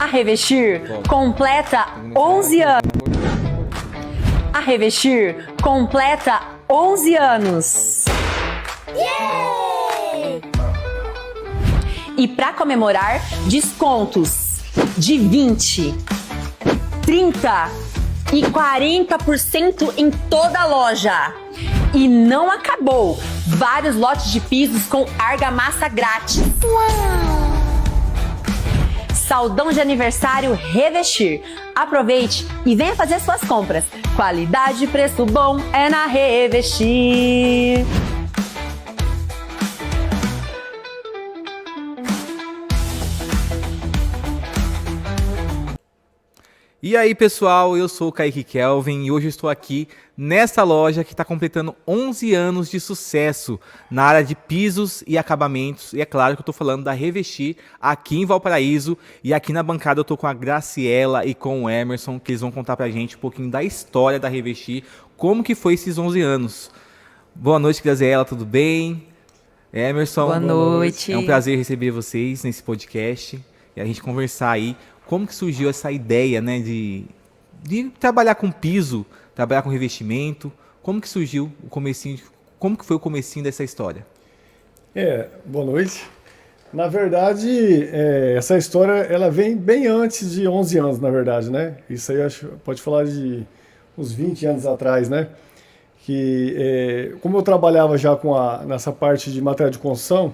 A Revestir completa 11 anos. A Revestir completa 11 anos. E para comemorar, descontos de 20, 30 e 40% em toda a loja. E não acabou! Vários lotes de pisos com argamassa grátis. Uau! Saldão de aniversário Revestir. Aproveite e venha fazer suas compras. Qualidade e preço bom é na Revestir. E aí pessoal, eu sou o Kaique Kelvin e hoje eu estou aqui nessa loja que está completando 11 anos de sucesso na área de pisos e acabamentos. E é claro que eu estou falando da Revestir aqui em Valparaíso. E aqui na bancada eu estou com a Graciela e com o Emerson, que eles vão contar pra gente um pouquinho da história da Revestir, como que foi esses 11 anos. Boa noite, Graciela, tudo bem? Emerson, boa noite. É um prazer receber vocês nesse podcast e a gente conversar aí. Como que surgiu essa ideia, né, de trabalhar com piso, trabalhar com revestimento? Como que surgiu o comecinho, como que foi o comecinho dessa história? Boa noite. Na verdade, essa história ela vem bem antes de 11 anos, na verdade, né? Isso aí acho pode falar de uns 20 anos atrás, né? Que como eu trabalhava já nessa parte de material de construção,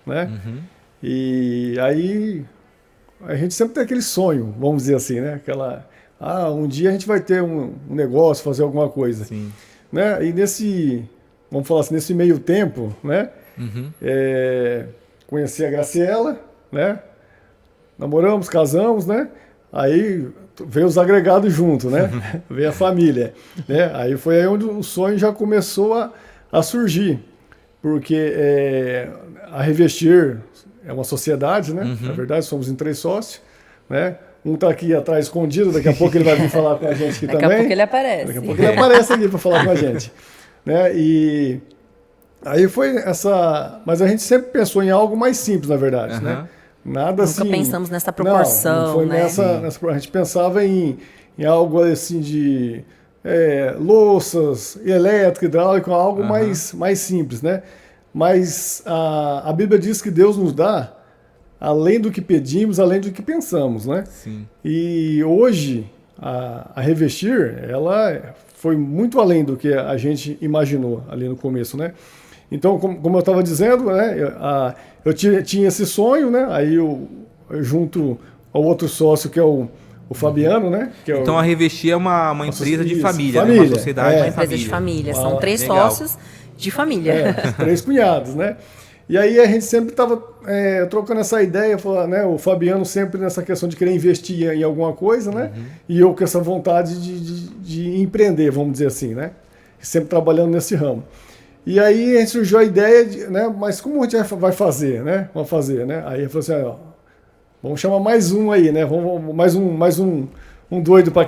né? Uhum. E aí a gente sempre tem aquele sonho, vamos dizer assim, né? Um dia a gente vai ter um negócio, fazer alguma coisa. Sim. Né? E vamos falar assim, nesse meio tempo, né? Uhum. Conheci a Graciela, né? Namoramos, casamos, né? Aí veio os agregados junto, né? Veio a família, né? Aí foi aí onde o sonho já começou a surgir, porque a Revestir é uma sociedade, né? Uhum. Na verdade, somos em 3 sócios, né? Um está aqui atrás escondido, daqui a pouco ele vai vir falar com a gente aqui também. Daqui a pouco ele aparece. Daqui a pouco ele aparece aqui para falar com a gente. Né? E aí foi essa... Mas a gente sempre pensou em algo mais simples, na verdade, né? Nada Nunca pensamos nessa proporção, não foi né? A gente pensava em algo assim de louças, elétrica, hidráulica, algo mais simples, né? Mas a Bíblia diz que Deus nos dá além do que pedimos, além do que pensamos, né? Sim. E hoje a Revestir, ela foi muito além do que a gente imaginou ali no começo, né? Então, como eu estava dizendo, né, eu tinha esse sonho, né? Aí eu junto ao outro sócio que é o Fabiano, né? Então a Revestir é uma empresa de família, né? Família, Uma sociedade uma empresa de família. São 3 legal. Sócios de família. 3 cunhados, né? E aí a gente sempre estava trocando essa ideia, né? O Fabiano sempre nessa questão de querer investir em alguma coisa, né? Uhum. E eu com essa vontade de empreender, vamos dizer assim, né? Sempre trabalhando nesse ramo. E aí a gente surgiu a ideia de, né? Mas como a gente vai fazer, né? Vamos fazer, né? Aí eu falei assim, vamos chamar mais um aí, né? Vamos mais um doido para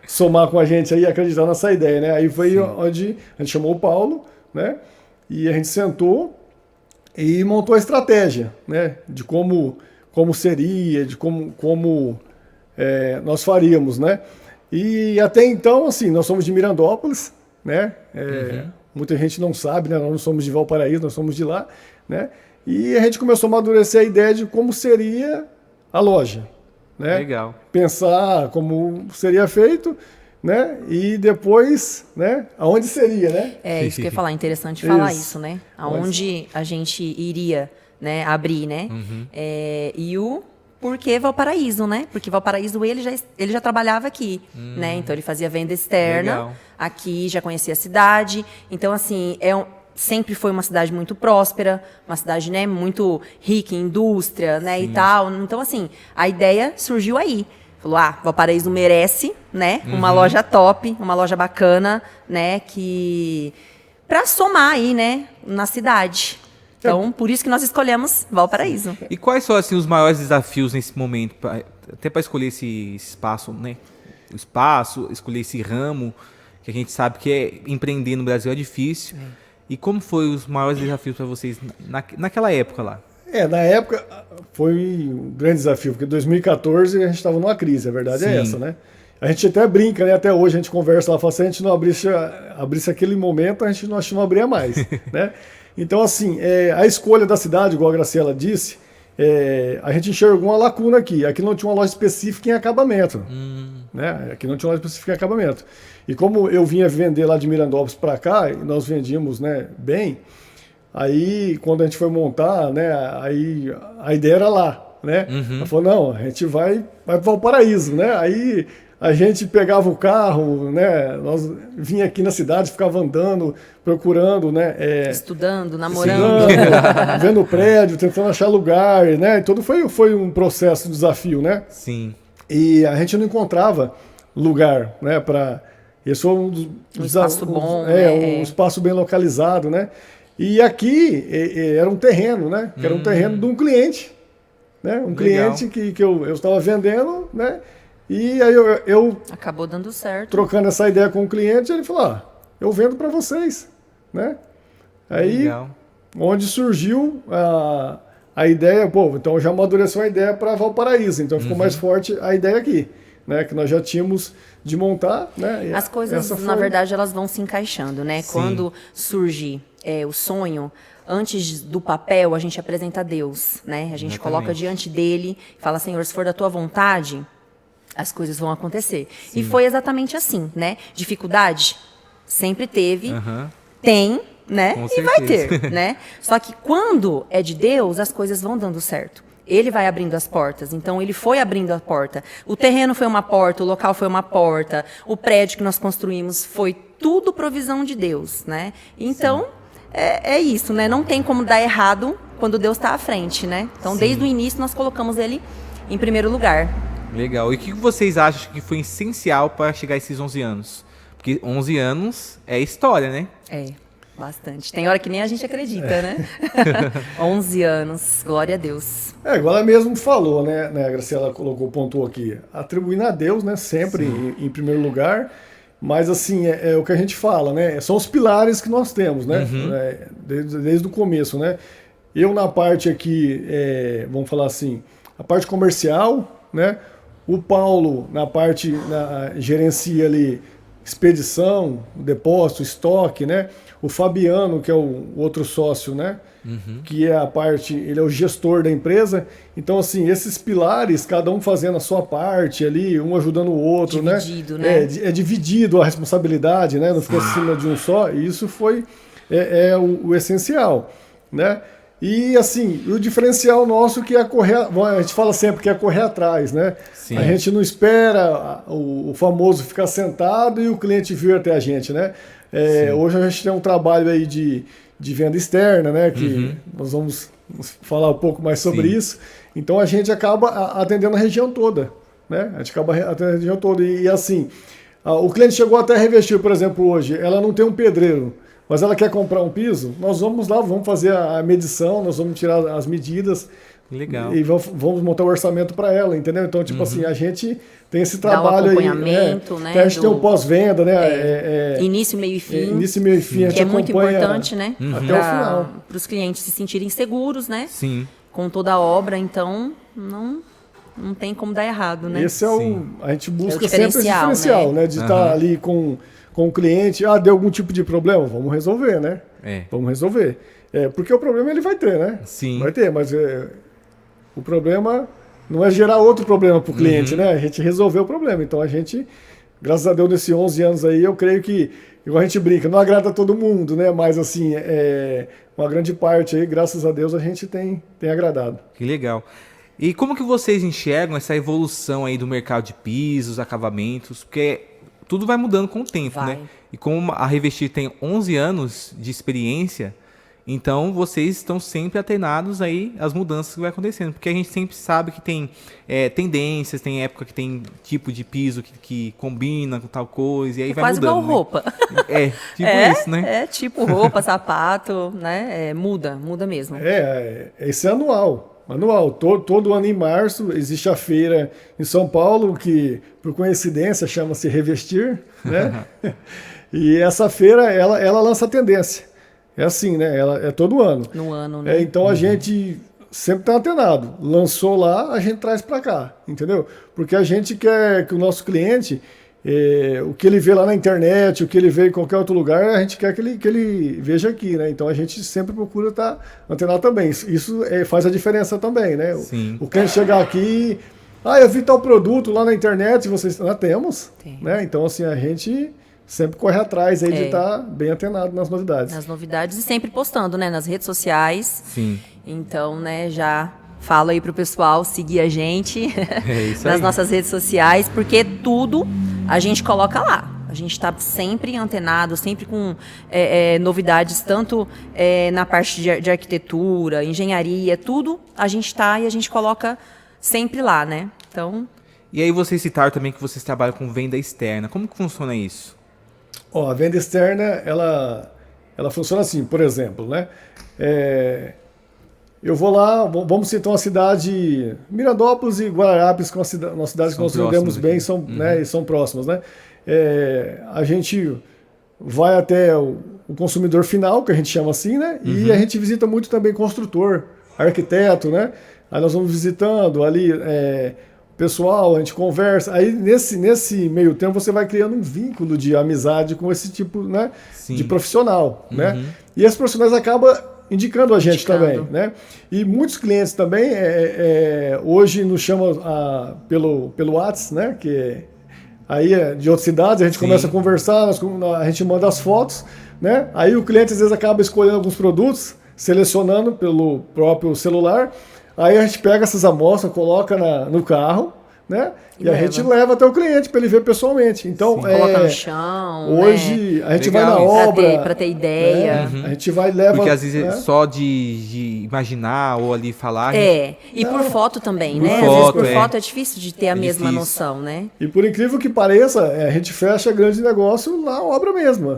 somar com a gente aí e acreditar nessa ideia, né? Aí foi onde a gente chamou o Paulo, né? E a gente sentou e montou a estratégia, né? De como seria, de como nós faríamos, né? E até então, assim, nós somos de Mirandópolis, né? Muita gente não sabe, né? Nós não somos de Valparaíso, nós somos de lá, né? E a gente começou a amadurecer a ideia de como seria a loja, né? Legal. Pensar como seria feito, né? E depois, né? Aonde seria, né? Isso que eu ia falar, interessante falar isso, né? Aonde a gente iria, né, abrir, né? Uhum. E o porquê Valparaíso, né? Porque Valparaíso ele já trabalhava aqui, né? Então ele fazia venda externa. Legal. Aqui, já conhecia a cidade. Então, assim, sempre foi uma cidade muito próspera, uma cidade, né, muito rica em indústria, né, e tal. Então, assim, a ideia surgiu aí. Falou, Valparaíso merece, né, uma loja top, uma loja bacana, né, pra somar aí, né, na cidade. Então, por isso que nós escolhemos Valparaíso. E quais são, assim, os maiores desafios nesse momento, até para escolher esse espaço, né, o espaço, escolher esse ramo, que a gente sabe que empreender no Brasil é difícil. E como foi os maiores desafios para vocês naquela época lá? Na época foi um grande desafio, porque em 2014 a gente estava numa crise, a verdade é essa, né? A gente até brinca, né? Até hoje a gente conversa lá, fala, se a gente não abrisse aquele momento, a gente não abria mais, né? Então, assim, a escolha da cidade, igual a Graciela disse, a gente enxergou uma lacuna aqui. Aqui não tinha uma loja específica em acabamento, né? Aqui não tinha uma loja específica em acabamento. E como eu vinha vender lá de Mirandópolis para cá, e nós vendíamos, né, bem, aí quando a gente foi montar, né, aí a ideia era lá, né? Ela falou, não, a gente vai para Valparaíso, né? Aí a gente pegava o carro, né? Nós vinha aqui na cidade, ficava andando, procurando, né? Estudando, namorando. Vendo o prédio, tentando achar lugar, né? Tudo foi um processo, um desafio, né? Sim. E a gente não encontrava lugar, né? Esse foi um espaço bom, um espaço bem localizado, né? E aqui era um terreno, né? Que era um terreno de um cliente, né? Um cliente que eu estava vendendo, né? E aí eu acabou dando certo. Trocando essa ideia com o cliente, ele falou, eu vendo para vocês, né? Aí, onde surgiu a ideia, então já amadureceu a ideia para Valparaíso, então ficou mais forte a ideia aqui, né? Que nós já tínhamos de montar, né? As coisas, na verdade, elas vão se encaixando, né? Sim. Quando surge o sonho, antes do papel, a gente apresenta a Deus, né? A gente coloca diante dele, fala, Senhor, se for da tua vontade, as coisas vão acontecer. Sim. E foi exatamente assim, né? Dificuldade sempre teve, tem, né? Com e certeza. vai ter, né? Só que quando é de Deus, as coisas vão dando certo. Ele vai abrindo as portas. Então, ele foi abrindo a porta. O terreno foi uma porta, o local foi uma porta, o prédio que nós construímos foi tudo provisão de Deus, né? Então, é isso, né? Não tem como dar errado quando Deus está à frente, né? Então, desde o início, nós colocamos ele em primeiro lugar. Legal. E o que vocês acham que foi essencial para chegar a esses 11 anos? Porque 11 anos é história, né? Bastante. Tem hora que nem a gente acredita, né? 11 anos, glória a Deus. Igual ela mesmo falou, né? A Graciela pontuou aqui, atribuindo a Deus, né? Sempre em primeiro lugar. Mas, assim, é o que a gente fala, né? São os pilares que nós temos, né? Desde o começo, né? Eu, na parte aqui, vamos falar assim, a parte comercial, né? O Paulo, na parte, gerencia ali expedição, depósito, estoque, né? O Fabiano, que é o outro sócio, né? Que é a parte, ele é o gestor da empresa. Então, assim, esses pilares, cada um fazendo a sua parte ali, um ajudando o outro, dividido, né? né? É dividido a responsabilidade, né? Não fica acima de um só. E isso foi o essencial, né? E, assim, o diferencial nosso que é correr, a gente fala sempre que é correr atrás, né? Sim. A gente não espera o famoso ficar sentado e o cliente vir até a gente, né? Hoje a gente tem um trabalho aí de venda externa, né? Que nós vamos falar um pouco mais sobre isso. Então a gente acaba atendendo a região toda, né? A gente acaba atendendo a região toda. E assim, o cliente chegou até a revestir, por exemplo, hoje, ela não tem um pedreiro, mas ela quer comprar um piso, nós vamos lá, vamos fazer a medição, nós vamos tirar as medidas. Legal. E vamos montar o orçamento para ela, entendeu? Então, tipo assim, a gente tem esse trabalho aí. Acompanhamento, né? A gente tem o pós-venda, né? Início, meio e fim. Início, meio e fim. Que é muito importante, né? Até o final. Para os clientes se sentirem seguros, né? Sim. Com toda a obra, então não tem como dar errado, né? Esse a gente busca sempre esse diferencial, né? De estar ali com o cliente, deu algum tipo de problema? Vamos resolver, né? Vamos resolver. Porque o problema ele vai ter, né? Sim. Vai ter, mas o problema não é gerar outro problema para o cliente, né? A gente resolveu o problema. Então a gente, graças a Deus, nesses 11 anos aí, eu creio que, igual a gente brinca, não agrada a todo mundo, né? Mas assim, uma grande parte aí, graças a Deus, a gente tem agradado. Que legal. E como que vocês enxergam essa evolução aí do mercado de pisos, acabamentos? Porque tudo vai mudando com o tempo, né? E como a Revestir tem 11 anos de experiência, então vocês estão sempre atenados aí às mudanças que vai acontecendo. Porque a gente sempre sabe que tem tendências, tem época que tem tipo de piso que combina com tal coisa, e aí vai quase mudando. Quase igual roupa. Tipo isso, né? Tipo roupa, sapato, né? Muda mesmo. Esse é anual. Todo ano em março existe a feira em São Paulo, que por coincidência chama-se Revestir, né? E essa feira, ela lança a tendência. É assim, né? Ela é todo ano. No ano, né? Então a gente sempre está antenado. Lançou lá, a gente traz para cá, entendeu? Porque a gente quer que o nosso cliente, o que ele vê lá na internet, o que ele vê em qualquer outro lugar, a gente quer que ele veja aqui, né? Então a gente sempre procura estar antenado também. Isso faz a diferença também, né? Sim. O cliente chegar aqui, eu vi tal produto lá na internet, vocês nós temos, né? Então assim, a gente sempre corre atrás aí de estar bem antenado nas novidades. Nas novidades e sempre postando, né? Nas redes sociais. Sim. Então, né, já falo aí pro pessoal seguir a gente nas aí. nossas redes sociais, porque tudo a gente coloca lá. A gente está sempre antenado, sempre com novidades, tanto na parte de arquitetura, engenharia, tudo a gente está e a gente coloca sempre lá, né? Então... E aí vocês citaram também que vocês trabalham com venda externa. Como que funciona isso? A venda externa, ela funciona assim, por exemplo, né? Eu vou lá, vamos citar uma cidade, Mirandópolis e Guararapes, que é uma cidade que nós vendemos bem, né, e são próximas, né? A gente vai até o consumidor final, que a gente chama assim, né? E a gente visita muito também construtor, arquiteto, né? Aí nós vamos visitando ali... pessoal, a gente conversa, aí nesse meio tempo você vai criando um vínculo de amizade com esse tipo, né, de profissional, né? E esses profissionais acabam indicando a gente também, né? E muitos clientes também hoje nos chamam pelo WhatsApp, né? Que aí de outras cidades, a gente começa a conversar, a gente manda as fotos, né? Aí o cliente às vezes acaba escolhendo alguns produtos, selecionando pelo próprio celular. Aí a gente pega essas amostras, coloca no carro, né? E a gente leva até o cliente para ele ver pessoalmente. Então, coloca no chão. Hoje a gente vai na obra. Para ter ideia. A gente vai e leva. Porque às vezes só de imaginar ou ali falar. E por foto também, né? Foto, às vezes por foto é difícil de ter a mesma difícil. noção, né? E por incrível que pareça, a gente fecha grande negócio na obra mesmo.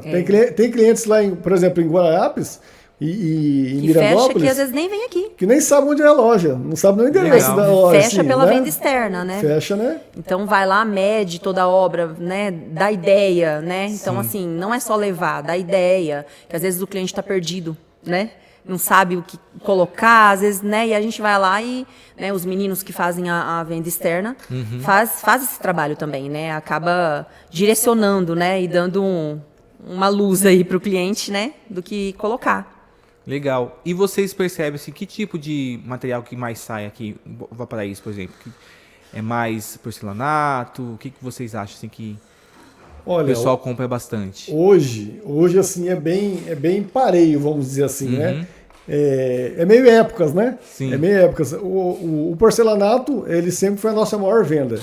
Tem clientes lá, por exemplo, em Guararapes. E que Mirandópolis, fecha que às vezes nem vem aqui. Que nem sabe onde é a loja, não sabe nem o endereço da loja. Fecha assim, pela né? venda externa, né? Fecha, né? Então vai lá, mede toda a obra, né? Dá ideia, né? Então, assim, não é só levar, dá ideia. Que às vezes o cliente está perdido, né? Não sabe o que colocar, às vezes, né? E a gente vai lá e, né, os meninos que fazem a venda externa faz esse trabalho também, né? Acaba direcionando, né? E dando uma luz aí para o cliente, né? Do que colocar. Legal. E vocês percebem assim, que tipo de material que mais sai aqui em Valparaíso, por exemplo? É mais porcelanato? O que vocês acham assim, que o pessoal compra bastante? Hoje assim, é bem pareio, vamos dizer assim, né? É meio épocas, né? Sim. É meio épocas. O porcelanato, ele sempre foi a nossa maior venda.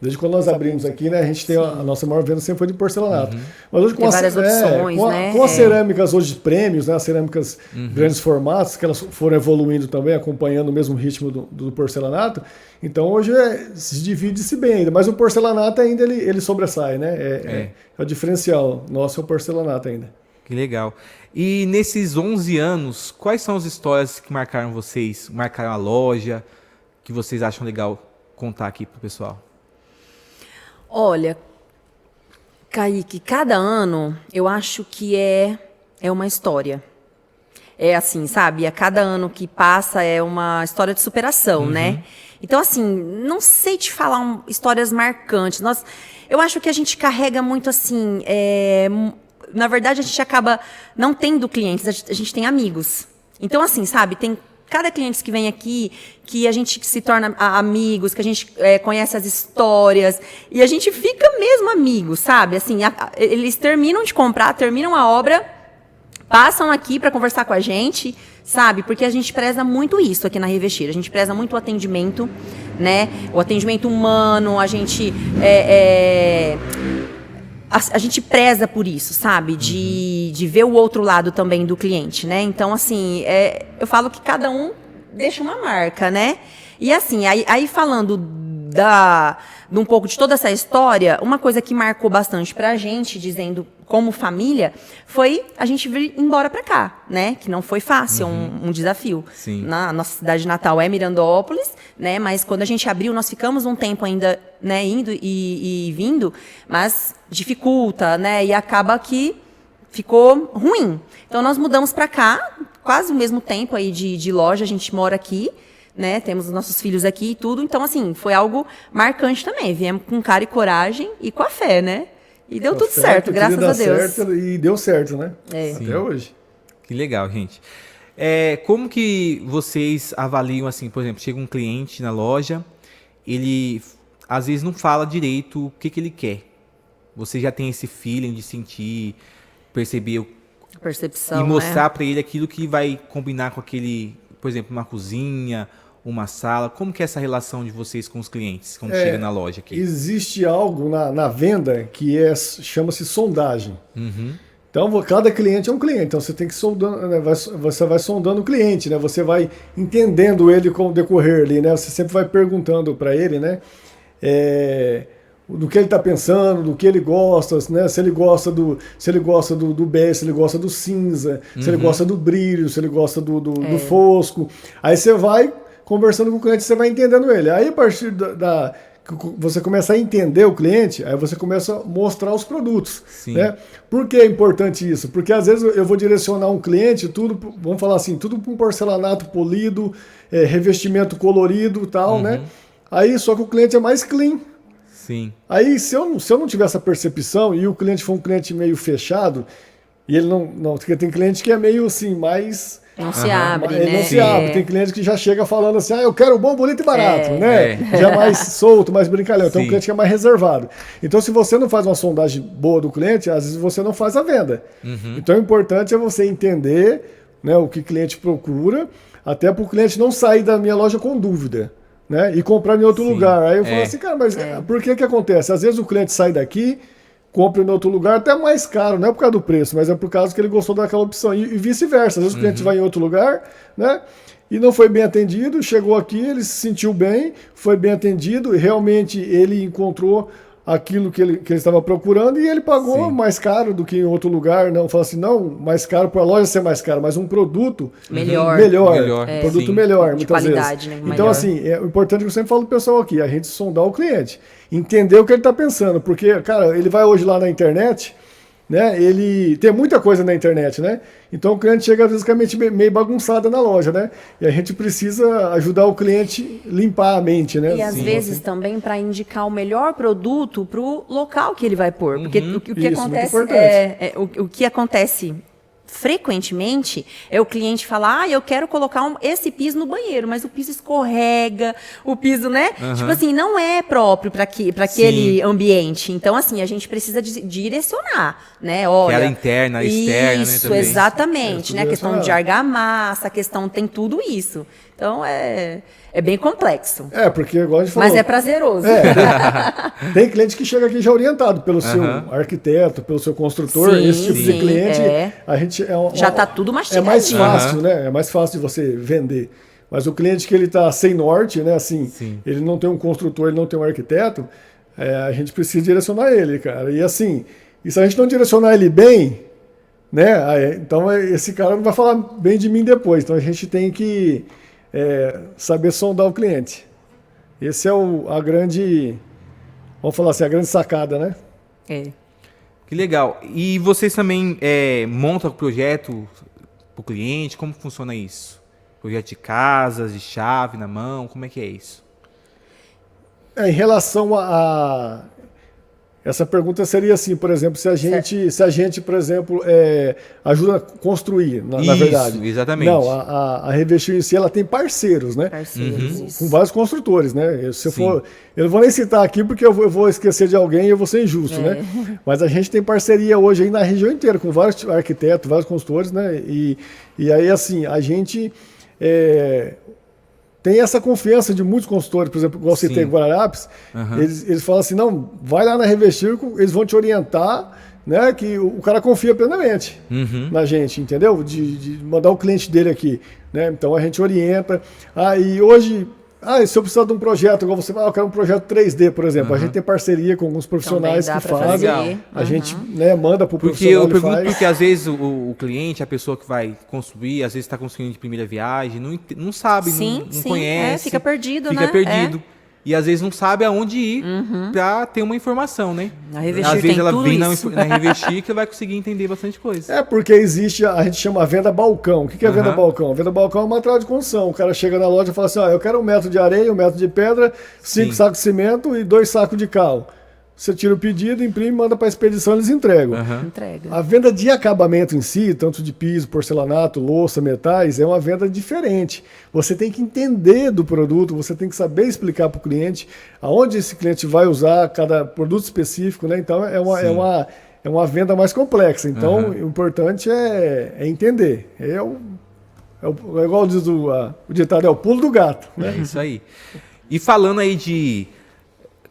Desde quando nós abrimos aqui, né, a gente tem a nossa maior venda sempre foi de porcelanato. Mas hoje com várias opções, né? Com as cerâmicas hoje de prêmios, né, as cerâmicas grandes formatos, que elas foram evoluindo também, acompanhando o mesmo ritmo do porcelanato. Então hoje se divide-se bem ainda, mas o porcelanato ainda ele sobressai, né? É o diferencial nosso é o porcelanato ainda. Que legal. E nesses 11 anos, quais são as histórias que marcaram vocês, marcaram a loja, que vocês acham legal contar aqui pro pessoal? Olha, Kaique, cada ano eu acho que é uma história. É assim, sabe? A cada ano que passa é uma história de superação, né? Então, assim, não sei te falar histórias marcantes. Eu acho que a gente carrega muito assim... na verdade, a gente acaba não tendo clientes, a gente tem amigos. Então, assim, sabe? Tem cada cliente que vem aqui, que a gente se torna amigos, que a gente conhece as histórias, e a gente fica mesmo amigos, sabe? Assim, eles terminam de comprar, terminam a obra, passam aqui para conversar com a gente, sabe? Porque a gente preza muito isso aqui na Revestir. A gente preza muito o atendimento, né? O atendimento humano, a gente... A gente preza por isso, sabe? De ver o outro lado também do cliente, né? Então, assim, eu falo que cada um deixa uma marca, né? E assim, aí falando de um pouco de toda essa história, uma coisa que marcou bastante pra gente, dizendo como família, foi a gente vir embora pra cá, né? Que não foi fácil, um desafio. Sim. Na nossa cidade natal é Mirandópolis, né? Mas quando a gente abriu, nós ficamos um tempo ainda, né, indo e vindo, mas dificulta, né? E acaba que ficou ruim. Então nós mudamos pra cá quase o mesmo tempo aí de loja, a gente mora aqui, né? Temos os nossos filhos aqui e tudo. Então, assim, foi algo marcante também. Viemos com cara e coragem e com a fé, né? E deu tudo certo, graças a Deus. Certo, e deu certo, né? É. Até hoje. Que legal, gente. Como que vocês avaliam, assim, por exemplo, chega um cliente na loja, ele às vezes não fala direito o que ele quer. Você já tem esse feeling de sentir, perceber Percepção, e mostrar né? para ele aquilo que vai combinar com aquele, por exemplo, uma cozinha, uma sala. Como que é essa relação de vocês com os clientes quando chega na loja aqui? Existe algo na venda que chama-se sondagem. Uhum. Então, cada cliente é um cliente, então você tem que sondando, né, você vai sondando o cliente, né? Você vai entendendo ele com o decorrer ali, né? Você sempre vai perguntando para ele, né? Do que ele está pensando, do que ele gosta, né? Se ele gosta do bege, se ele gosta do cinza, se ele gosta do brilho, se ele gosta do fosco. Aí você vai conversando com o cliente, você vai entendendo ele. Aí, a partir você começa a entender o cliente, aí você começa a mostrar os produtos. Né? Por que é importante isso? Porque às vezes eu vou direcionar um cliente, tudo, vamos falar assim, tudo para um porcelanato polido, revestimento colorido e tal, né? Aí só que o cliente é mais clean. Sim. Aí se eu não tiver essa percepção e o cliente for um cliente meio fechado, e ele não porque tem cliente que é meio assim, mais... Não se abre, ele né? não se abre. Tem cliente que já chega falando assim, eu quero bom, bonito e barato, né? É. Já mais solto, mais brincalhão. Então, Sim. o cliente que é mais reservado. Então, se você não faz uma sondagem boa do cliente, às vezes você não faz a venda. Então, o importante é você entender, né, o que o cliente procura, até para o cliente não sair da minha loja com dúvida, né? E comprar em outro lugar. Aí eu falo assim, cara, mas por que acontece? Às vezes o cliente sai daqui, compra em outro lugar, até mais caro, não é por causa do preço, mas é por causa que ele gostou daquela opção. E vice-versa, às vezes o cliente vai em outro lugar, né? E não foi bem atendido, chegou aqui, ele se sentiu bem, foi bem atendido, e realmente ele encontrou aquilo que ele estava procurando e ele pagou mais caro do que em outro lugar. Não, fala assim, não, mais caro para a loja ser mais caro, mas um produto Melhor. Produto sim. melhor, De muitas qualidade, vezes. né? Então, Melhor. assim, o importante que eu sempre falo pro pessoal aqui, a gente sondar o cliente, entender o que ele está pensando, porque, cara, ele vai hoje lá na internet, né? Ele tem muita coisa na internet, né? Então o cliente chega às vezes com a mente meio bagunçada na loja, né? E a gente precisa ajudar o cliente a limpar a mente, né? E às vezes também para indicar o melhor produto para o local que ele vai pôr. Porque o que Isso, muito acontece importante. o que acontece frequentemente é o cliente falar, eu quero colocar esse piso no banheiro, mas o piso escorrega, o piso, né? Tipo assim, não é próprio para aquele ambiente. Então, assim, a gente precisa direcionar, né? Olha, Aquela interna, externa, isso, né, também. exatamente, né? A questão de direcionado. argamassa, a questão tem tudo isso. Então, é bem complexo. Porque igual a gente falou. Mas é prazeroso. Tem cliente que chega aqui já orientado pelo seu arquiteto, pelo seu construtor, Sim, esse tipo de sim, cliente, é. a gente Já tá tudo é mastigadinho. mais fácil, né? É mais fácil de você vender. Mas o cliente que ele tá sem norte, né? Assim, Sim. ele não tem um construtor, ele não tem um arquiteto, a gente precisa direcionar ele, cara. E assim, e se a gente não direcionar ele bem, né? Então esse cara não vai falar bem de mim depois. Então a gente tem que saber sondar o cliente. Esse é a grande, vamos falar assim, a grande sacada, né? Que legal. E vocês também montam o projeto para o cliente? Como funciona isso? Projeto de casas, de chave na mão, como é que é isso? Em relação a essa pergunta seria assim, por exemplo, se a gente, por exemplo, ajuda a construir, na verdade. Exatamente. Não, a Revestir em si, ela tem parceiros, né? Parceiros, isso. Com vários construtores, né? Se eu não vou nem citar aqui porque eu vou esquecer de alguém e eu vou ser injusto, né? Mas a gente tem parceria hoje aí na região inteira, com vários arquitetos, vários construtores, né? E aí, assim, a gente tem essa confiança de muitos consultores, por exemplo, igual eu citei em Guararapes, eles falam assim, não, vai lá na Revestir, eles vão te orientar, né, que o cara confia plenamente na gente, entendeu? De mandar o cliente dele aqui, né? Então a gente orienta. E hoje, se eu precisar de um projeto, igual você fala, eu quero um projeto 3D, por exemplo, a gente tem parceria com alguns profissionais que fazem, a gente, né, manda para o profissional. Eu pergunto faz. porque às vezes o cliente, a pessoa que vai construir, às vezes está construindo de primeira viagem, não sabe, não conhece. Fica perdido, fica né? perdido. e às vezes não sabe aonde ir para ter uma informação, né? A Revestir Às vezes tem ela tudo vem isso. na Revestir que vai conseguir entender bastante coisa. É porque existe, a gente chama a venda balcão. O que é venda balcão? A venda balcão é um material de construção. O cara chega na loja e fala assim, eu quero 1 metro de areia, 1 metro de pedra, 5 sacos de cimento e 2 sacos de cal. Você tira o pedido, imprime, manda para a expedição, eles entregam. Entrega. A venda de acabamento em si, tanto de piso, porcelanato, louça, metais, é uma venda diferente. Você tem que entender do produto, você tem que saber explicar para o cliente aonde esse cliente vai usar cada produto específico, né? Então é uma venda mais complexa. Então o importante é entender. Igual diz o ditado, é o pulo do gato. Né? É isso aí. E falando aí de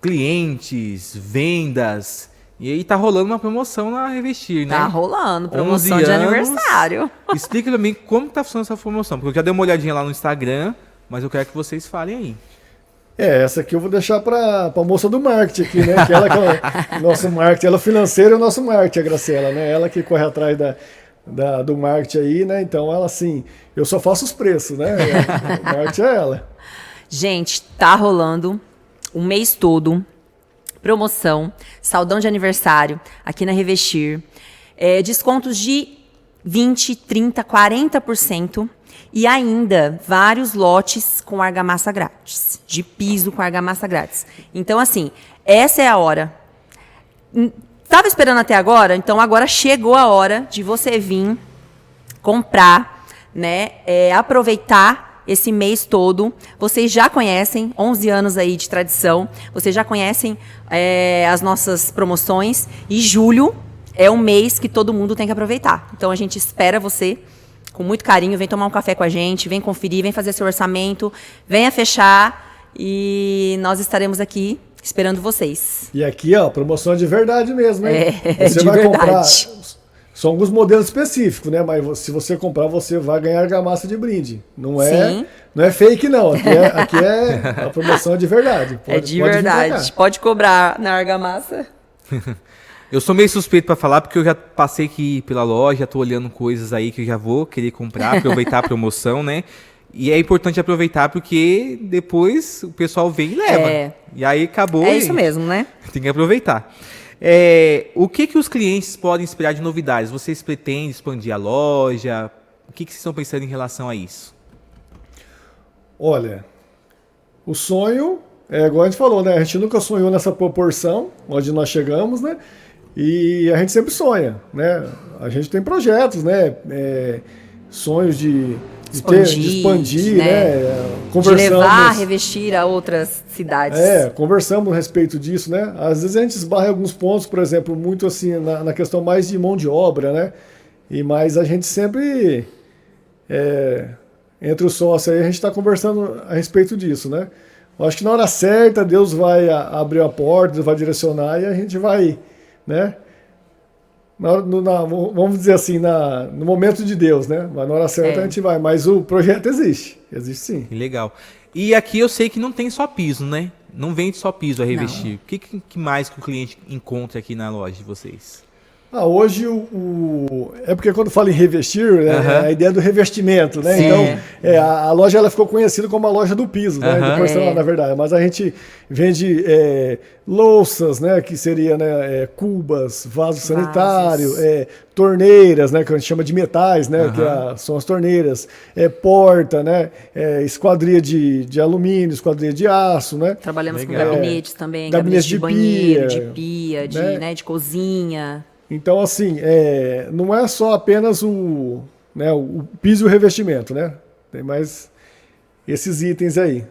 clientes, vendas, e aí tá rolando uma promoção na Revestir, né? Tá rolando, promoção 11 de anos. aniversário. Explica pra mim como tá funcionando essa promoção, porque eu já dei uma olhadinha lá no Instagram, mas eu quero que vocês falem aí. Essa aqui eu vou deixar para a moça do marketing aqui, né? Que ela que é o nosso marketing, ela financeira é o nosso marketing, a Graciela, né? Ela que corre atrás do marketing aí, né? Então ela assim, eu só faço os preços, né? O marketing é ela. Gente, tá rolando o mês todo, promoção, saldão de aniversário aqui na Revestir, descontos de 20%, 30%, 40% e ainda vários lotes com argamassa grátis, de piso com argamassa grátis. Então, assim, essa é a hora. Tava esperando até agora? Então agora chegou a hora de você vir comprar, né? Aproveitar esse mês todo. Vocês já conhecem, 11 anos aí de tradição, vocês já conhecem as nossas promoções e julho é um mês que todo mundo tem que aproveitar. Então a gente espera você com muito carinho, vem tomar um café com a gente, vem conferir, vem fazer seu orçamento, venha fechar e nós estaremos aqui esperando vocês. E aqui, ó, promoção de verdade mesmo, hein? Você de vai verdade. comprar, são alguns modelos específicos, né? Mas se você comprar, você vai ganhar argamassa de brinde. Não é fake, não. Aqui é a promoção de verdade. De verdade. Pode cobrar na argamassa. Eu sou meio suspeito para falar, porque eu já passei aqui pela loja, tô olhando coisas aí que eu já vou querer comprar, aproveitar a promoção, né? E é importante aproveitar porque depois o pessoal vem e leva. E aí acabou. É isso mesmo, né? Tem que aproveitar. O que os clientes podem esperar de novidades? Vocês pretendem expandir a loja? O que vocês estão pensando em relação a isso? Olha, o sonho, igual a gente falou, né? A gente nunca sonhou nessa proporção onde nós chegamos, né? E a gente sempre sonha, né? A gente tem projetos, né? Sonhos de expandir, né? De levar, revestir a outras cidades. Conversamos a respeito disso, né? Às vezes a gente esbarra em alguns pontos, por exemplo, muito assim, na questão mais de mão de obra, né? Mas a gente sempre, entre os sócios aí, a gente está conversando a respeito disso, né? Eu acho que na hora certa Deus vai abrir a porta, Deus vai direcionar e a gente vai, né? Vamos dizer assim, no momento de Deus, né? Mas na hora certa a gente vai. Mas o projeto existe. Existe sim. Legal. E aqui eu sei que não tem só piso, né? Não vende só piso a Revestir. O que mais que o cliente encontra aqui na loja de vocês? Hoje é porque quando fala em revestir, né, é a ideia do revestimento, né? Sim. Então, a loja ela ficou conhecida como a loja do piso, né? Depois, na verdade. Mas a gente vende louças, né? Que seria, né, cubas, vaso sanitário, torneiras, né? Que a gente chama de metais, né? Que são as torneiras, porta, né? Esquadria de alumínio, esquadria de aço, né? Trabalhamos com gabinetes também, gabinetes de banheiro, de pia, né, de cozinha. Então, assim, não é só apenas o piso e o revestimento, né? Tem mais esses itens aí.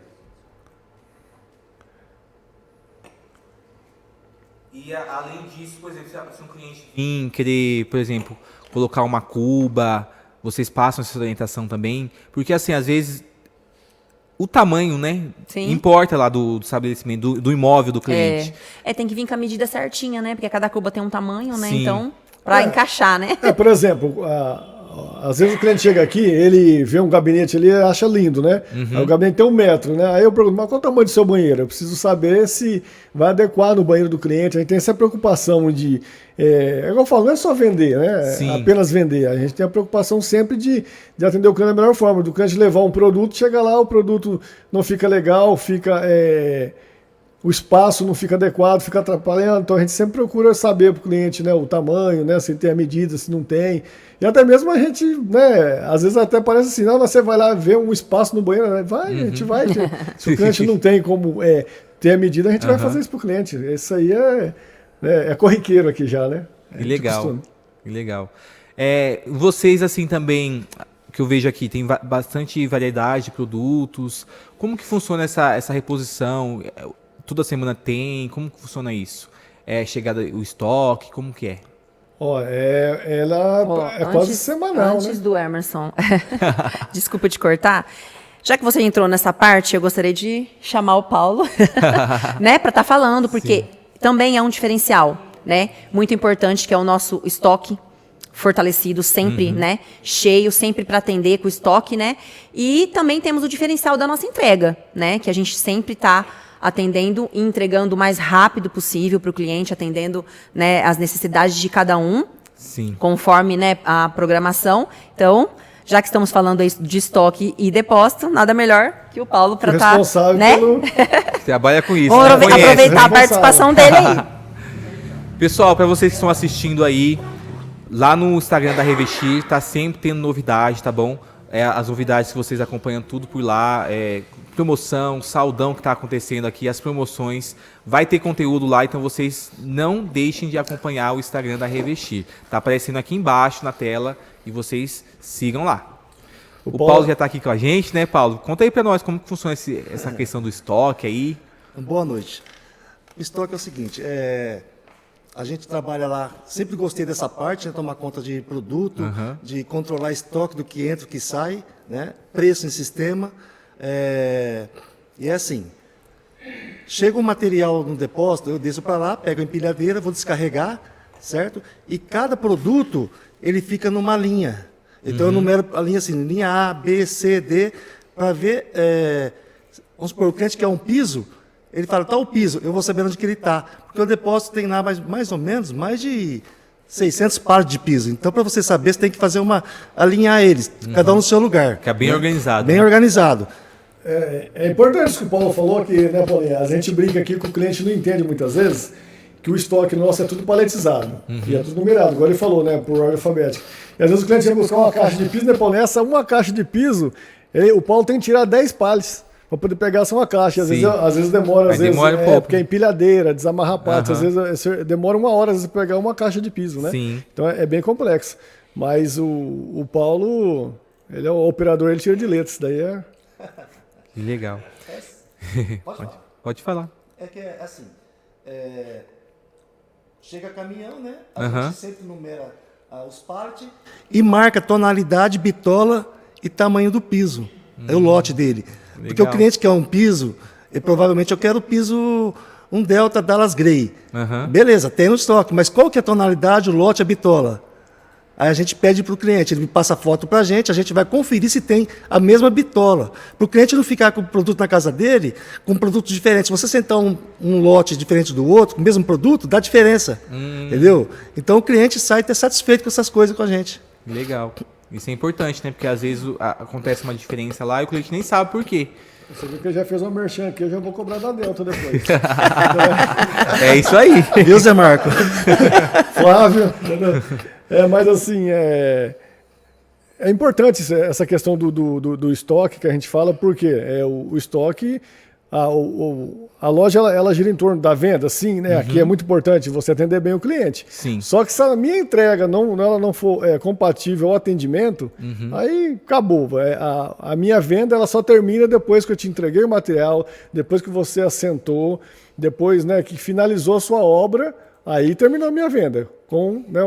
E além disso, por exemplo, se um cliente vir querer, por exemplo, colocar uma cuba, vocês passam essa orientação também? Porque, assim, às vezes o tamanho, né? Sim. Importa lá do estabelecimento, do imóvel do cliente. Tem que vir com a medida certinha, né? Porque cada cuba tem um tamanho, né? Sim. Então, para encaixar, né? Por exemplo, às vezes o cliente chega aqui, ele vê um gabinete ali e acha lindo, né? Aí o gabinete tem 1 metro, né? Aí eu pergunto, mas qual é o tamanho do seu banheiro? Eu preciso saber se vai adequar no banheiro do cliente. A gente tem essa preocupação de... igual eu falo, não é só vender, né? Sim. Apenas vender. A gente tem a preocupação sempre de atender o cliente da melhor forma. Do cliente levar um produto, chega lá, o produto não fica legal, fica o espaço não fica adequado, fica atrapalhando. Então a gente sempre procura saber para o cliente, né, o tamanho, né, se tem a medida, se não tem. E até mesmo a gente, né, às vezes até parece assim, não, você vai lá ver um espaço no banheiro, né? Vai, a gente vai. Se o cliente não tem como ter a medida, a gente vai fazer isso para o cliente. Isso aí é corriqueiro aqui já, né? Que legal, que legal. Vocês, assim, também, que eu vejo aqui, tem bastante variedade de produtos. Como que funciona essa reposição? Toda semana tem? Como que funciona isso? Chegada o estoque? Como que é? Ela é quase semanal, antes né? do Emerson, desculpa te cortar. Já que você entrou nessa parte, eu gostaria de chamar o Paulo, né, para estar falando, porque também é um diferencial, né, muito importante, que é o nosso estoque fortalecido, sempre, né, cheio, sempre para atender com o estoque, né, e também temos o diferencial da nossa entrega, né, que a gente sempre está atendendo e entregando o mais rápido possível para o cliente, atendendo, né, as necessidades de cada um, conforme, né, a programação. Então, já que estamos falando aí de estoque e depósito, nada melhor que o Paulo para estar, né? Trabalha com isso. Vamos aproveitar a participação dele aí. Pessoal, para vocês que estão assistindo aí, lá no Instagram da Revestir, tá sempre tendo novidade, tá bom? As novidades que vocês acompanham tudo por lá, promoção, saldão que está acontecendo aqui, as promoções, vai ter conteúdo lá, então vocês não deixem de acompanhar o Instagram da Revestir. Tá aparecendo aqui embaixo na tela e vocês sigam lá. O Paulo já está aqui com a gente, né, Paulo? Conta aí para nós como que funciona essa questão do estoque aí. Boa noite. O estoque é o seguinte, a gente trabalha lá, sempre gostei dessa parte, né, tomar conta de produto, de controlar estoque do que entra, do que sai, né, preço em sistema. E é assim, chega um material no depósito, eu desço para lá, pego a empilhadeira, vou descarregar, certo? E cada produto, ele fica numa linha. Então eu numero a linha assim, linha A, B, C, D, para ver, vamos supor, o cliente quer um piso, ele fala, tá o piso, eu vou saber onde que ele está. Porque o depósito tem lá mais ou menos, mais de 600 pares de piso. Então, para você saber, você tem que fazer alinhar eles, cada um no seu lugar. Fica bem organizado. Bem organizado. É importante isso que o Paulo falou, que, né, Paulinho, a gente brinca aqui que o cliente não entende muitas vezes que o estoque nosso é tudo paletizado. E é tudo numerado, igual ele falou, né, por ordem alfabética. E às vezes o cliente vai buscar uma caixa de piso, né, Paulo? Uma caixa de piso, o Paulo tem que tirar 10 pallets para poder pegar só uma caixa. Às vezes demora, porque é empilhadeira, desamarrar partes, às vezes demora 1 hora para pegar uma caixa de piso, né? Sim. Então é bem complexo. Mas o Paulo, ele é o operador, ele tira de letra, isso daí é... Que legal. Pode falar. É que é assim, chega caminhão, né? A gente sempre numera os partes e marca tonalidade, bitola e tamanho do piso. É o lote dele. Legal. Porque o cliente quer um piso, e provavelmente eu quero o piso, um Delta Dallas Grey. Beleza, tem no estoque, mas qual que é a tonalidade, o lote, a bitola? Aí a gente pede para o cliente, ele me passa a foto para a gente vai conferir se tem a mesma bitola. Para o cliente não ficar com o produto na casa dele, com produtos diferentes. Se você sentar um lote diferente do outro, com o mesmo produto, dá diferença. Entendeu? Então o cliente sai até satisfeito com essas coisas com a gente. Legal. Isso é importante, né? Porque às vezes acontece uma diferença lá e o cliente nem sabe por quê. Você viu que eu já fiz uma merchan aqui, eu já vou cobrar da Delta depois. É isso aí. Viu, Zé Marco? Flávio. Mas assim, é importante essa questão do estoque que a gente fala, porque o estoque, a loja ela gira em torno da venda, sim, né? Aqui é muito importante você atender bem o cliente. Sim. Só que se a minha entrega ela não for compatível ao atendimento, aí acabou. A minha venda ela só termina depois que eu te entreguei o material, depois que você assentou, depois, né, que finalizou a sua obra, aí terminou a minha venda, com, né,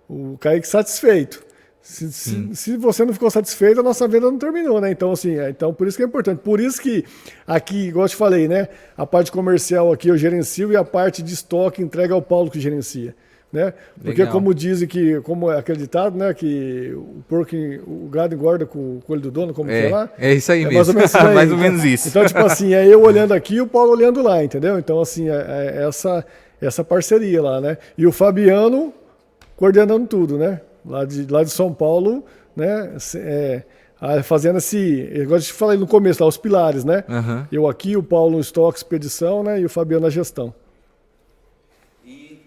o Kaique satisfeito. Se você não ficou satisfeito, a nossa venda não terminou, né? Então, assim, por isso que é importante. Por isso que aqui, igual eu te falei, né? A parte comercial aqui eu gerencio e a parte de estoque entrega ao Paulo que gerencia, né? Porque legal. Como dizem que, como é acreditado, né? Que o gado engorda com o olho do dono, como que é lá? É isso aí mesmo. Mais ou menos isso aí. Mais ou menos isso. Então, tipo assim, é eu olhando aqui e o Paulo olhando lá, entendeu? Então, assim, essa parceria lá, né? E o Fabiano coordenando tudo, né? Lá de São Paulo, né? fazendo igual a gente falei no começo, lá, os pilares, né? Aham. Eu aqui, o Paulo no estoque, expedição, né? E o Fabiano na gestão. E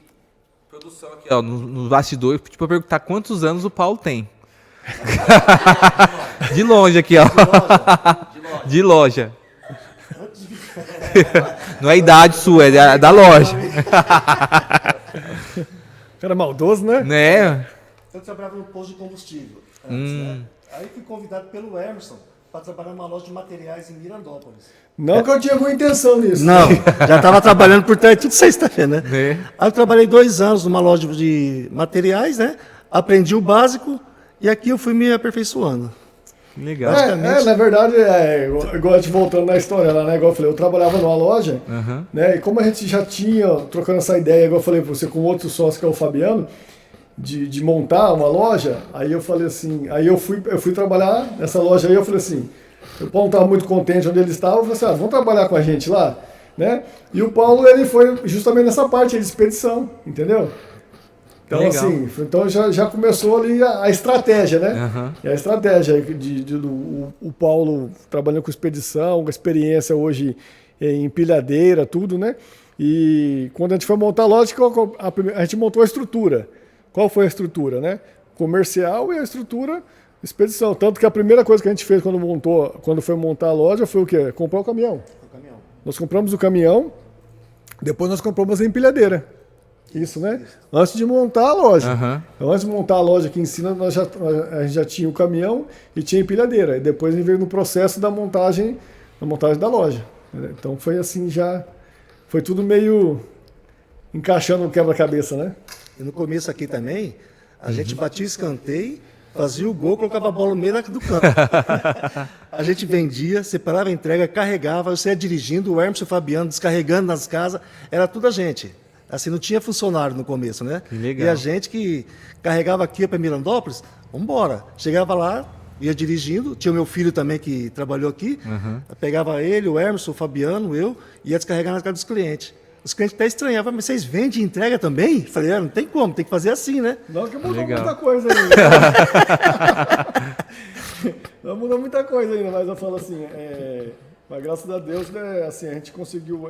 produção aqui, ó, no bastidor, tipo, pra perguntar quantos anos o Paulo tem. De longe aqui, ó. De loja. Não é a idade sua, é da loja. Cara maldoso, né? Né? Eu trabalhava no posto de combustível antes, né? Aí fui convidado pelo Emerson para trabalhar numa loja de materiais em Mirandópolis. Não que eu tinha alguma intenção nisso. Não, já estava trabalhando por trás, tudo vocês estão vendo, né? É. Aí eu trabalhei 2 anos numa loja de materiais, né? Aprendi o básico e aqui eu fui me aperfeiçoando. Legal. Na verdade, igual a gente voltando na história lá, né? Igual eu falei, eu trabalhava numa loja, né? E como a gente já tinha, trocando essa ideia, igual eu falei pra você, com outro sócio que é o Fabiano, de montar uma loja, aí eu falei assim, aí eu fui trabalhar nessa loja aí, eu falei assim, o Paulo estava muito contente onde ele estava, eu falei assim, vamos trabalhar com a gente lá, né? E o Paulo, ele foi justamente nessa parte de expedição, entendeu? Então, legal. assim, então já começou ali a estratégia, né? Aham. E a estratégia o Paulo trabalhando com expedição, com experiência hoje em empilhadeira, tudo, né? E quando a gente foi montar a loja, a gente montou a estrutura. Qual foi a estrutura, né? Comercial e a estrutura expedição. Tanto que a primeira coisa que a gente fez quando foi montar a loja foi o quê? Comprar o caminhão. Nós compramos o caminhão, depois nós compramos a empilhadeira. Isso, né? Antes de montar a loja. Então, antes de montar a loja aqui em cima, a gente já tinha o caminhão e tinha a empilhadeira. E depois a gente veio no processo da montagem da loja. Então foi assim, foi tudo meio encaixando no quebra-cabeça, né? E no começo aqui também, a gente batia o escanteio, fazia o gol, colocava a bola no meio do campo. A gente vendia, separava a entrega, carregava, você ia dirigindo, o Hermes e o Fabiano descarregando nas casas, era tudo a gente. Assim, não tinha funcionário no começo, né? Que legal. E a gente que carregava aqui para Mirandópolis, vamos embora. Chegava lá, ia dirigindo, tinha o meu filho também que trabalhou aqui, pegava ele, o Hermes, o Fabiano, eu, e ia descarregar na casa dos clientes. Os clientes até estranhavam, mas vocês vendem e entrega também? Falei, não tem como, tem que fazer assim, né? Não, que mudou Legal. muita coisa ainda. Não mudou muita coisa ainda, mas eu falo assim, mas graças a Deus, né, assim, a gente conseguiu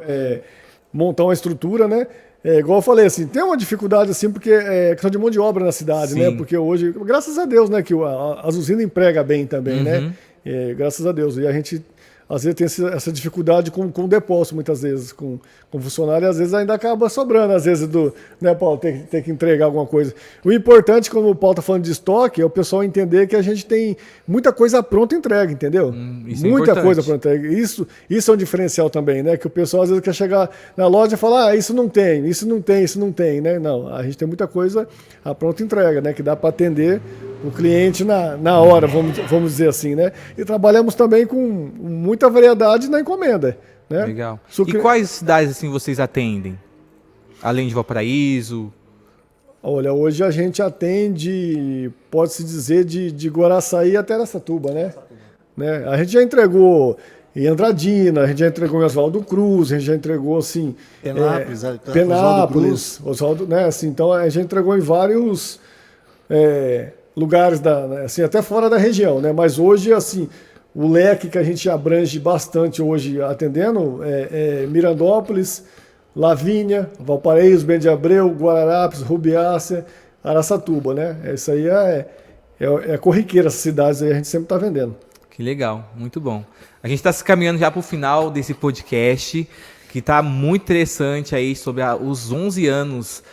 montar uma estrutura, né? Igual eu falei, assim, tem uma dificuldade, assim, porque é questão de mão de obra na cidade, Sim. né? Porque hoje, graças a Deus, né, que as usinas emprega bem também, né? Graças a Deus. E a gente, às vezes, tem essa dificuldade com o depósito, muitas vezes, com funcionário, e às vezes ainda acaba sobrando, às vezes, né, Paulo, tem que entregar alguma coisa. O importante, quando o Paulo está falando de estoque, é o pessoal entender que a gente tem muita coisa pronta entrega, entendeu? Isso é Muita importante. coisa pronta entrega. Isso é um diferencial também, né? Que o pessoal, às vezes, quer chegar na loja e falar, isso não tem, né? Não, a gente tem muita coisa a pronta entrega, né? Que dá para atender o cliente na hora, vamos dizer assim, né? E trabalhamos também com muita variedade na encomenda, né? Legal. E quais cidades assim vocês atendem? Além de Valparaíso? Olha, hoje a gente atende, pode-se dizer, de Guaraçaí até Araçatuba, né? A gente já entregou em Andradina, a gente já entregou em Oswaldo Cruz, a gente já entregou, assim... Penápolis, Oswaldo, né? Assim, então, a gente entregou em vários lugares, assim, até fora da região, né? Mas hoje, assim, o leque que a gente abrange bastante hoje atendendo é Mirandópolis, Lavínia, Valparaíso, Bento de Abreu, Guararapes, Rubiácea, Araçatuba, né? Isso aí é corriqueira, essas cidades aí a gente sempre está vendendo. Que legal, muito bom. A gente está se caminhando já para o final desse podcast, que está muito interessante aí sobre os 11 anos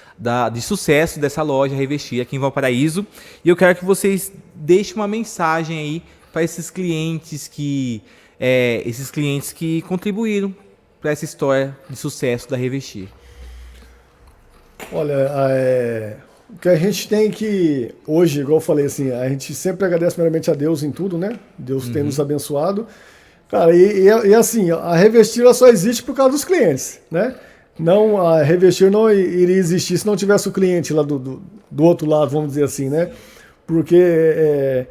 de sucesso dessa loja Revestir aqui em Valparaíso. E eu quero que vocês deixem uma mensagem aí para esses clientes que contribuíram para essa história de sucesso da Revestir. Olha, o que a gente tem que, hoje, igual eu falei, assim, a gente sempre agradece primeiramente a Deus em tudo, né? Deus tem nos abençoado. Cara, e assim, a Revestir ela só existe por causa dos clientes, né? Não, a Revestir não iria existir se não tivesse o cliente lá do outro lado, vamos dizer assim, né? Porque,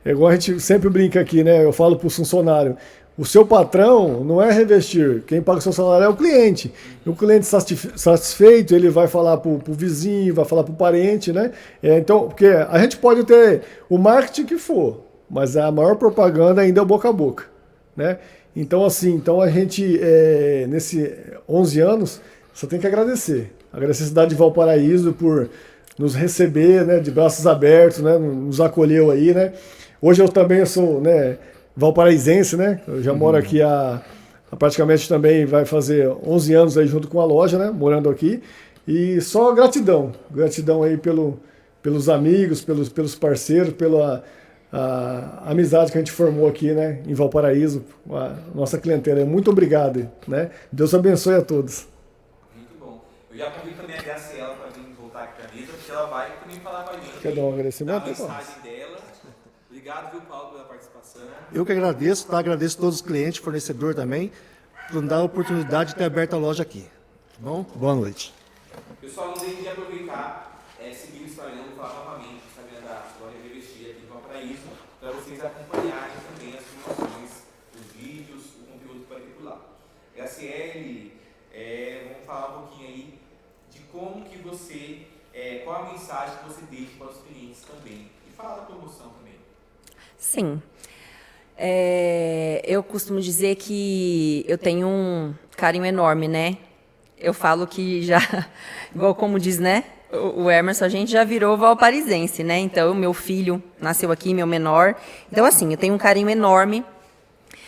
igual a gente sempre brinca aqui, né? Eu falo para o funcionário, o seu patrão não é Revestir, quem paga o seu salário é o cliente. E o cliente satisfeito, ele vai falar para o vizinho, vai falar para o parente, né? Então, porque a gente pode ter o marketing que for, mas a maior propaganda ainda é o boca a boca, né? Então, assim, então a gente, nesse 11 anos, só tem que agradecer. Agradecer a cidade de Valparaíso por nos receber, né, de braços abertos, né, nos acolheu aí, né? Hoje eu também sou, né, valparaisense, né? Eu já moro aqui há praticamente também vai fazer 11 anos aí junto com a loja, né, morando aqui. E só gratidão aí pelos amigos, pelos parceiros, pela a amizade que a gente formou aqui, né, em Valparaíso, a nossa clientela. Muito obrigado, né? Deus abençoe a todos. Muito bom. Eu já convido também a Graciela para vir voltar aqui para a mesa, porque ela vai também falar com a gente. Quer dar um agradecimento? A mensagem dela. Obrigado, viu, Paulo, pela participação. Eu que agradeço, tá? Agradeço a todos os clientes, fornecedor também, por nos dar a oportunidade de ter aberto a loja aqui. Tá bom? Boa noite. Pessoal, não deixem de aproveitar, seguir o Instagram, vou falar novamente, o Instagram da loja Revestir aqui em Valparaíso, para vocês acompanharem também as informações, os vídeos, o conteúdo que vai ter por lá. Graciele, vamos falar um pouquinho aí de como que você, qual a mensagem que você deixa para os clientes também. E fala da promoção também. Sim. Eu costumo dizer que eu tenho um carinho enorme, né? Eu falo que já, igual como diz, né? O Emerson, a gente já virou valparizense, né? Então, meu filho nasceu aqui, meu menor. Então, assim, eu tenho um carinho enorme,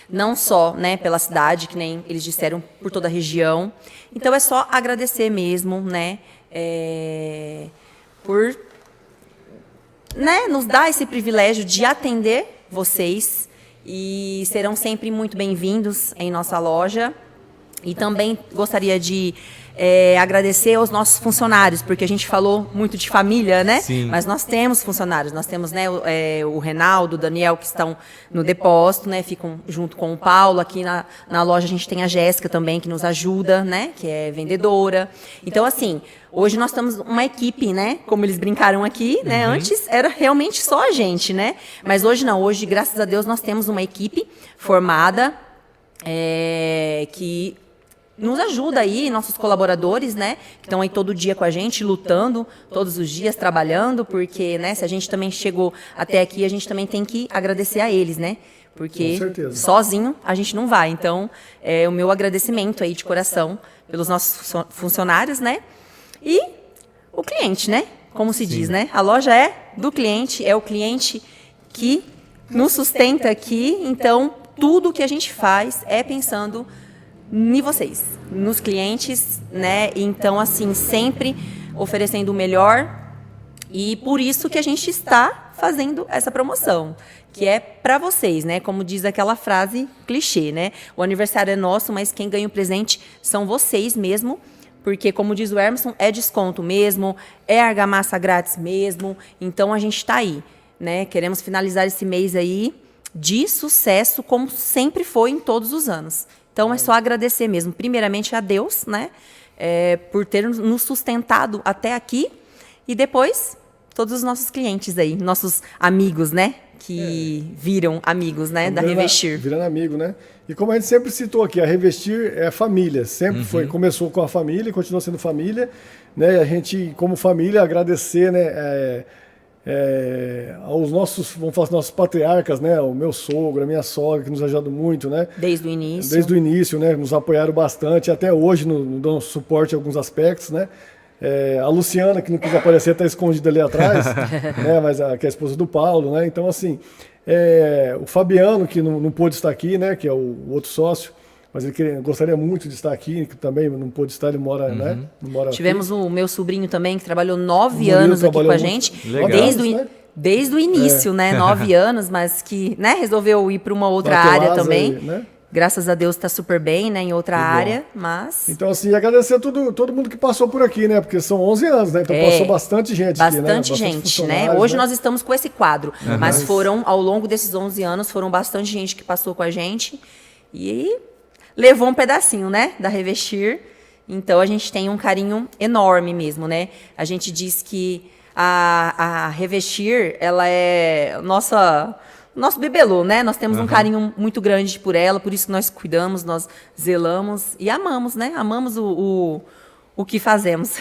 não só, né, pela cidade, que nem eles disseram, por toda a região. Então, é só agradecer mesmo, né? Por, né, nos dar esse privilégio de atender vocês. E serão sempre muito bem-vindos em nossa loja. E também gostaria de agradecer aos nossos funcionários, porque a gente falou muito de família, né? Sim. Mas nós temos funcionários, nós temos, né, o Renaldo, o Daniel, que estão no depósito, né? Ficam junto com o Paulo. Aqui na loja a gente tem a Jéssica também, que nos ajuda, né? Que é vendedora. Então, assim, hoje nós temos uma equipe, né? Como eles brincaram aqui, né? Antes era realmente só a gente, né? Mas hoje não. Hoje, graças a Deus, nós temos uma equipe formada que nos ajuda aí, nossos colaboradores, né, que estão aí todo dia com a gente, lutando, todos os dias, trabalhando, porque, né, se a gente também chegou até aqui, a gente também tem que agradecer a eles, né, porque sozinho a gente não vai. Então, o meu agradecimento aí de coração pelos nossos funcionários, né, e o cliente, né, como se diz, né, a loja é do cliente, é o cliente que nos sustenta aqui, então, tudo que a gente faz é pensando em vocês, nos clientes, né? Então, assim, sempre oferecendo o melhor, e por isso que a gente está fazendo essa promoção, que é para vocês, né? Como diz aquela frase clichê, né? O aniversário é nosso, mas quem ganha o presente são vocês mesmo, porque, como diz o Emerson, é desconto mesmo, é argamassa grátis mesmo. Então, a gente está aí, né? Queremos finalizar esse mês aí de sucesso, como sempre foi em todos os anos. Então, é só agradecer mesmo, primeiramente a Deus, né, por ter nos sustentado até aqui, e depois todos os nossos clientes aí, nossos amigos, né, que viram amigos, né, da Revestir. Virando amigo, né? E como a gente sempre citou aqui, a Revestir é família, sempre foi, começou com a família e continua sendo família, né? A gente, como família, agradecer, né, aos nossos, vamos falar, nossos patriarcas, né? O meu sogro, a minha sogra, que nos ajudam muito, né? Desde o início. Desde o início, né? Nos apoiaram bastante, até hoje nos dão suporte em alguns aspectos, né? A Luciana, que não quis aparecer, está escondida ali atrás, né? Mas que é a esposa do Paulo, né? Então, assim, o Fabiano, que não pôde estar aqui, né? Que é o outro sócio, mas ele gostaria muito de estar aqui, que também não pôde estar, ele mora, né? Não mora Tivemos aqui. O meu sobrinho também, que trabalhou 9 anos aqui com a gente, desde o início, né? 9 anos, mas que, né, resolveu ir para uma outra área também. Aí, né? Graças a Deus está super bem, né, em outra área, mas... Então, assim, agradecer a todo mundo que passou por aqui, né? Porque são 11 anos, né? Então passou bastante gente aqui, né? Bastante gente, né? Hoje nós estamos com esse quadro, mas foram, ao longo desses 11 anos, foram bastante gente que passou com a gente e levou um pedacinho, né, da Revestir. Então, a gente tem um carinho enorme mesmo, né? A gente diz que a Revestir, ela é nosso bibelô, né? Nós temos um carinho muito grande por ela, por isso que nós cuidamos, nós zelamos e amamos, né? Amamos o que fazemos.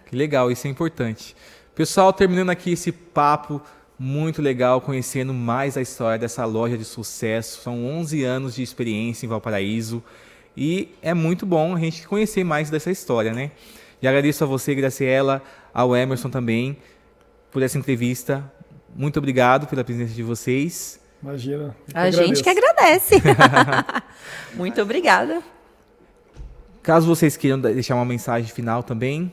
Que legal, isso é importante. Pessoal, terminando aqui esse papo muito legal conhecendo mais a história dessa loja de sucesso. São 11 anos de experiência em Valparaíso e é muito bom a gente conhecer mais dessa história, né? E agradeço a você, Graciela, ao Emerson também, por essa entrevista. Muito obrigado pela presença de vocês. Imagina. A gente que agradece. Muito obrigada. Caso vocês queiram deixar uma mensagem final também,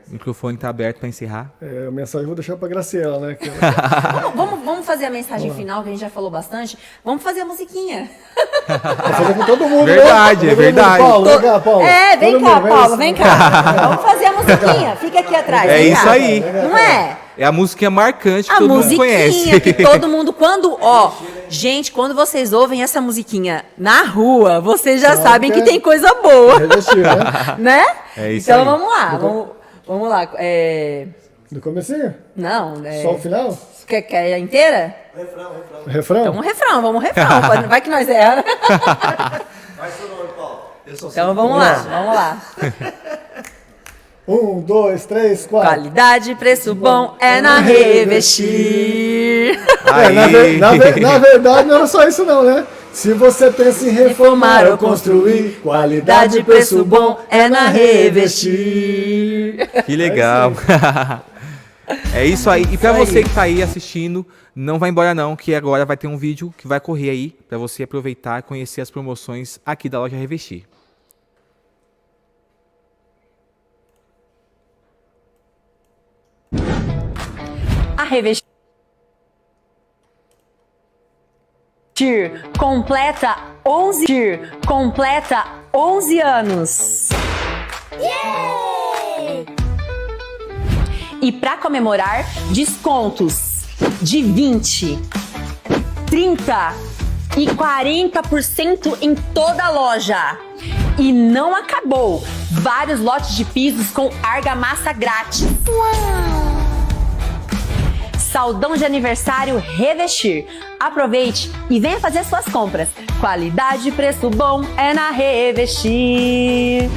o microfone está aberto para encerrar. A mensagem eu vou deixar para Graciela, né? Vamos fazer a mensagem final, que a gente já falou bastante. Vamos fazer a musiquinha. Vou fazer com todo mundo, verdade, né? é verdade. Paulo, vem cá, Paulo. Vem cá, Paulo, vem cá. Vamos fazer a musiquinha. Fica aqui atrás. É vem isso cá. aí. Não é? É a musiquinha marcante que A todo mundo musiquinha conhece. que todo mundo, gente, quando vocês ouvem essa musiquinha na rua, vocês já sabem que tem coisa boa. Revestir, né? Né? É isso então aí. vamos lá, vamos lá. Do comecinho? Não, Só o final? quer a inteira? Refrão? Então vamos um refrão. Vai que nós erramos. Vai seu nome, Paulo. Então vamos lá. 1, 2, 3, 4. Qualidade, preço bom é na Revestir. Aí. Na verdade, não era só isso não, né? Se você pensa em reformar ou construir, qualidade e preço bom é na Revestir. Que legal. É isso aí. E para você que tá aí assistindo, não vai embora não, que agora vai ter um vídeo que vai correr aí para você aproveitar e conhecer as promoções aqui da loja Revestir. A Revestir completa 11 anos. E para comemorar, descontos de 20, 30 e 40% em toda a loja. E não acabou! Vários lotes de pisos com argamassa grátis. Saldão de aniversário Revestir. Aproveite e venha fazer suas compras. Qualidade e preço bom é na Revestir.